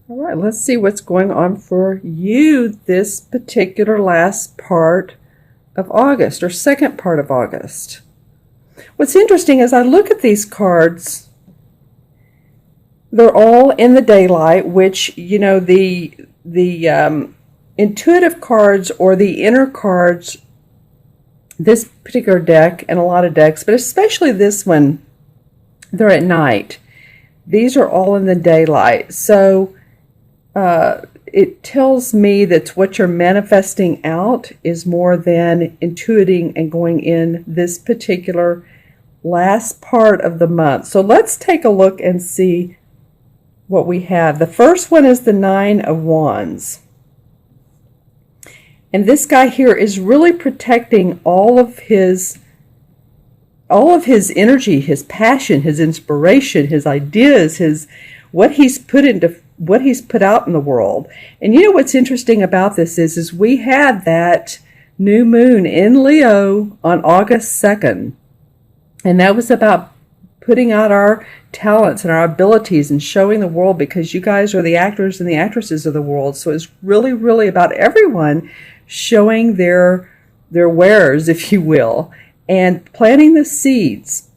All right, let's see what's going on for you this particular last part of August, or second part of August. What's interesting is I look at these cards, they're all in the daylight, which, the intuitive cards or the inner cards, this particular deck and a lot of decks, but especially this one, they're at night. These are all in the daylight. So it tells me that what you're manifesting out is more than intuiting and going in this particular last part of the month. So let's take a look and see what we have. The first one is the Nine of Wands. And this guy here is really protecting all of his energy, his passion, his inspiration, his ideas, what he's put out in the world. And you know what's interesting about this is we had that new moon in Leo on August 2nd. And that was about putting out our talents and our abilities and showing the world, because you guys are the actors and the actresses of the world. So it's really, really about everyone showing their wares, if you will, and planting the seeds.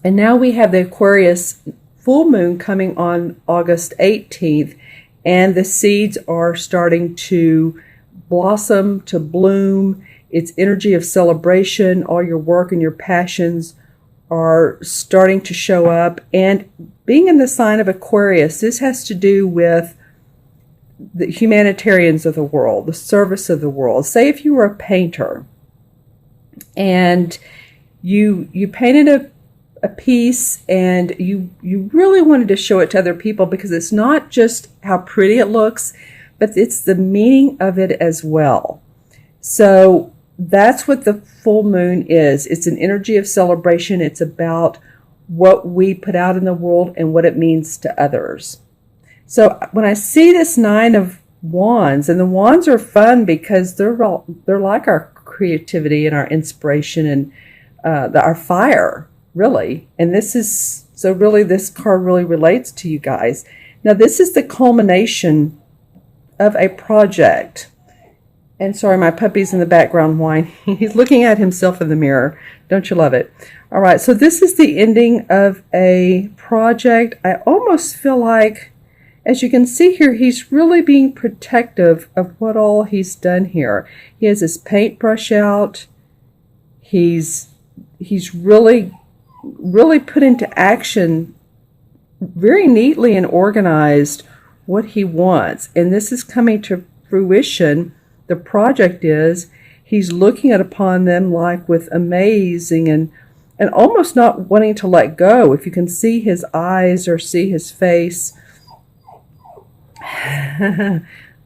And now we have the Aquarius full moon coming on August 18th, and the seeds are starting to blossom, to bloom. It's energy of celebration. All your work and your passions are starting to show up. And being in the sign of Aquarius, this has to do with the humanitarians of the world, the service of the world. Say if you were a painter and you painted a piece and you really wanted to show it to other people, because it's not just how pretty it looks, but it's the meaning of it as well. So that's what the full moon is. It's an energy of celebration. It's about what we put out in the world and what it means to others. So when I see this Nine of Wands, and the wands are fun because they're like our creativity and our inspiration and our fire, really. And this card really relates to you guys. Now, this is the culmination of a project. And sorry, my puppy's in the background whining. He's looking at himself in the mirror. Don't you love it? All right, so this is the ending of a project. I almost feel like, as you can see here, he's really being protective of what all he's done here. He has his paintbrush out. He's really put into action very neatly and organized what he wants. And this is coming to fruition. The project is, he's looking upon them like with amazing and almost not wanting to let go. If you can see his eyes or see his face.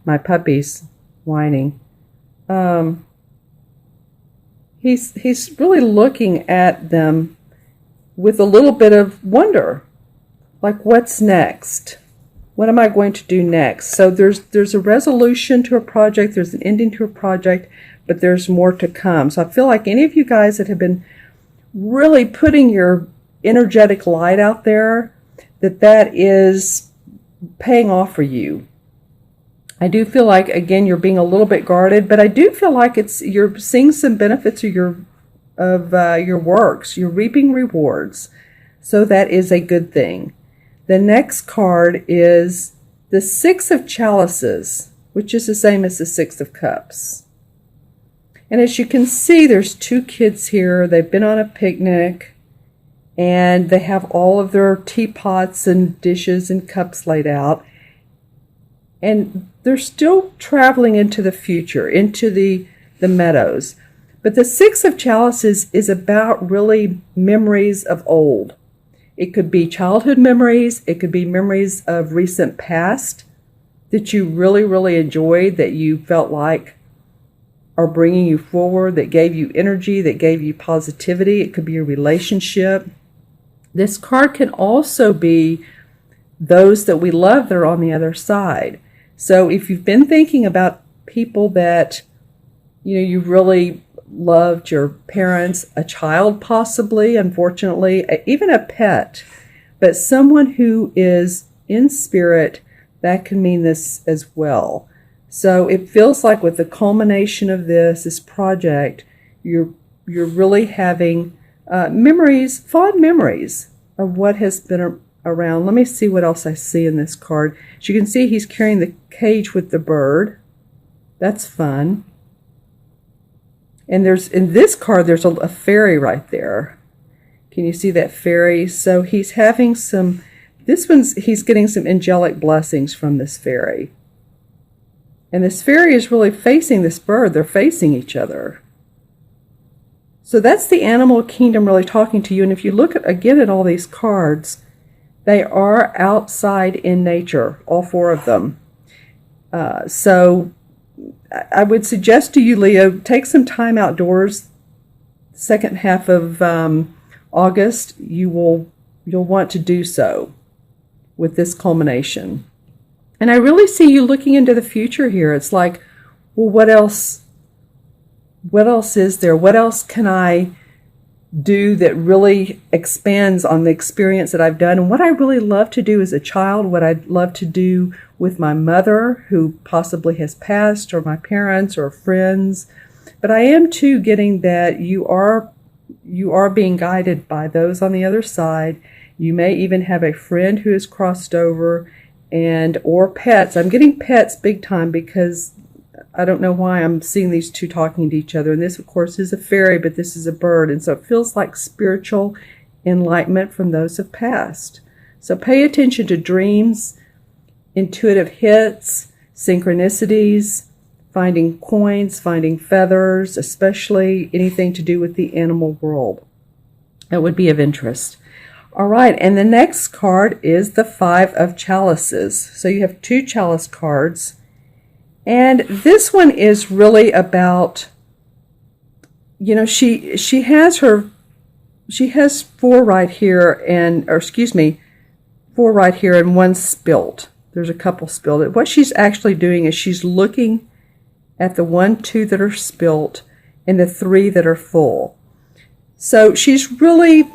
My puppy's whining. He's really looking at them with a little bit of wonder, like, what's next? What am I going to do next? So there's a resolution to a project, there's an ending to a project, but there's more to come. So I feel like any of you guys that have been really putting your energetic light out there, that is paying off for you. I do feel like, again, you're being a little bit guarded, but I do feel like you're seeing some benefits of your works. You're reaping rewards. So that is a good thing. The next card is the Six of Chalices, which is the same as the Six of Cups. And as you can see, there's two kids here. They've been on a picnic, and they have all of their teapots and dishes and cups laid out. And they're still traveling into the future, into the meadows. But the Six of Chalices is about really memories of old. It could be childhood memories. It could be memories of recent past that you really, really enjoyed, that you felt like are bringing you forward, that gave you energy, that gave you positivity. It could be a relationship. This card can also be those that we love that are on the other side. So if you've been thinking about people that, you really loved, your parents, a child possibly, unfortunately, even a pet, but someone who is in spirit that can mean this as well. So it feels like with the culmination of this project, you're really having fond memories of what has been around. Let me see what else I see in this card. As you can see, he's carrying the cage with the bird. That's fun. And in this card, there's a fairy right there. Can you see that fairy? So he's having he's getting some angelic blessings from this fairy. And this fairy is really facing this bird. They're facing each other. So that's the animal kingdom really talking to you. And if you look again at all these cards, they are outside in nature, all four of them. So I would suggest to you, Leo, take some time outdoors. Second half of August, you'll want to do so with this culmination. And I really see you looking into the future here. It's like, well, what else is there? What else can I do that really expands on the experience that I've done? And what I really love to do as a child, what I'd love to do with my mother, who possibly has passed, or my parents or friends. But I am too getting that you are being guided by those on the other side. You may even have a friend who has crossed over, or pets. I'm getting pets big time because I don't know why I'm seeing these two talking to each other. And this, of course, is a fairy, but this is a bird. And so it feels like spiritual enlightenment from those who've passed. So pay attention to dreams, intuitive hits, synchronicities, finding coins, finding feathers, especially anything to do with the animal world. That would be of interest. All right, and the next card is the Five of Chalices. So you have two chalice cards. And this one is really about, she has four right here, four right here and one spilt. There's a couple spilled. What she's actually doing is she's looking at the 1, 2 that are spilt and the 3 that are full. So she's really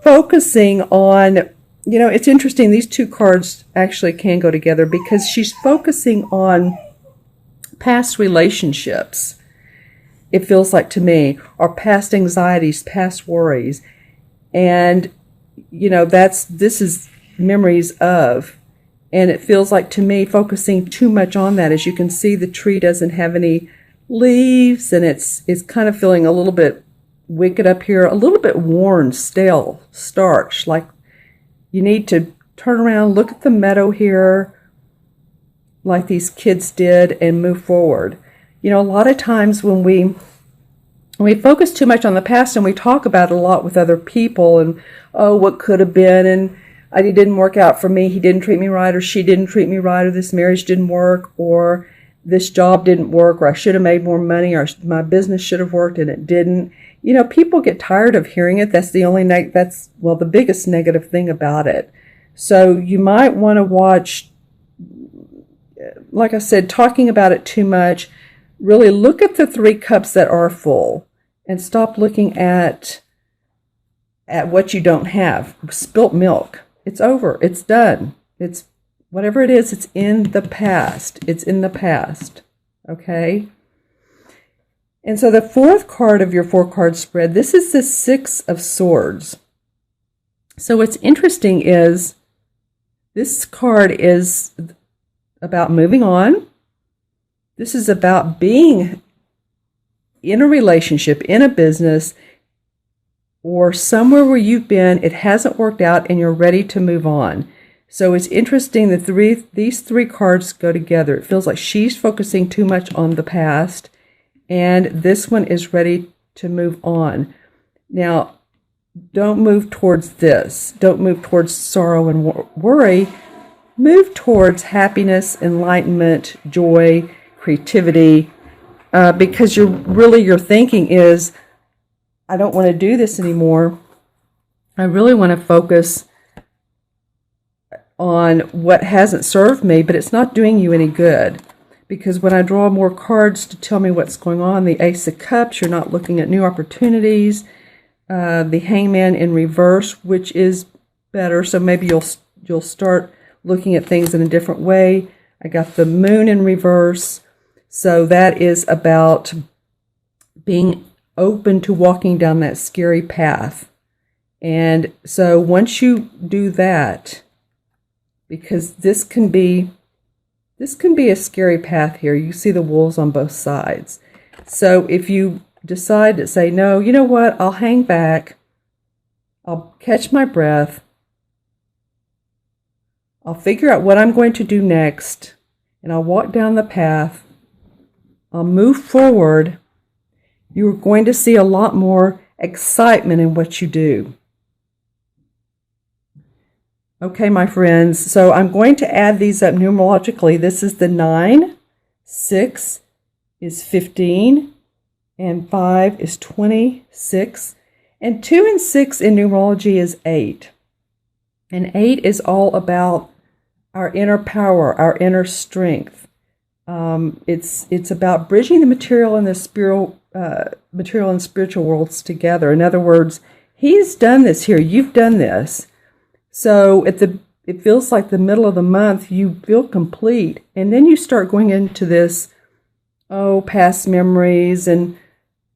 focusing on, it's interesting, these two cards actually can go together because she's focusing on past relationships, it feels like to me, or past anxieties, past worries. And, this is memories of, and it feels like to me focusing too much on that. As you can see, the tree doesn't have any leaves, and it's kind of feeling a little bit wicked up here, a little bit worn, stale, starch, like you need to turn around, look at the meadow here, like these kids did, and move forward. A lot of times when we focus too much on the past and we talk about it a lot with other people and, oh, what could have been, and it didn't work out for me, he didn't treat me right, or she didn't treat me right, or this marriage didn't work, or this job didn't work, or I should have made more money, or my business should have worked and it didn't. People get tired of hearing it. That's the biggest negative thing about it. So you might want to watch, like I said, talking about it too much. Really look at the 3 cups that are full and stop looking at what you don't have. Spilt milk. It's over. It's done. It's whatever it is, it's in the past. It's in the past. Okay? And so the 4th card of your 4-card spread, this is the 6 of Swords. So what's interesting is this card is about moving on. This is about being in a relationship, in a business, or somewhere where you've been, it hasn't worked out, and you're ready to move on. So it's interesting that these 3 cards go together. It feels like she's focusing too much on the past, and this one is ready to move on. Now, don't move towards this. Don't move towards sorrow and worry. Move towards happiness, enlightenment, joy, creativity, because your thinking is, I don't want to do this anymore. I really want to focus on what hasn't served me, but it's not doing you any good. Because when I draw more cards to tell me what's going on, the Ace of Cups, you're not looking at new opportunities. The Hangman in reverse, which is better, so maybe you'll start looking at things in a different way. I got the moon in reverse. So that is about being open to walking down that scary path. And so once you do that, because this can be a scary path here. You see the wolves on both sides. So if you decide to say, no, you know what, I'll hang back, I'll catch my breath, I'll figure out what I'm going to do next, and I'll walk down the path, I'll move forward, you're going to see a lot more excitement in what you do. Okay, my friends, so I'm going to add these up numerologically. This is the 9, 6 is 15, and 5 is 26, and 2 and 6 in numerology is 8. And 8 is all about our inner power, our inner strength. It's about bridging the material and the spiritual worlds together. In other words, he's done this here. You've done this. So it feels like the middle of the month, you feel complete. And then you start going into this, past memories and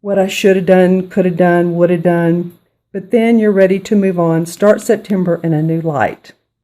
what I should have done, could have done, would have done. But then you're ready to move on. Start September in a new light.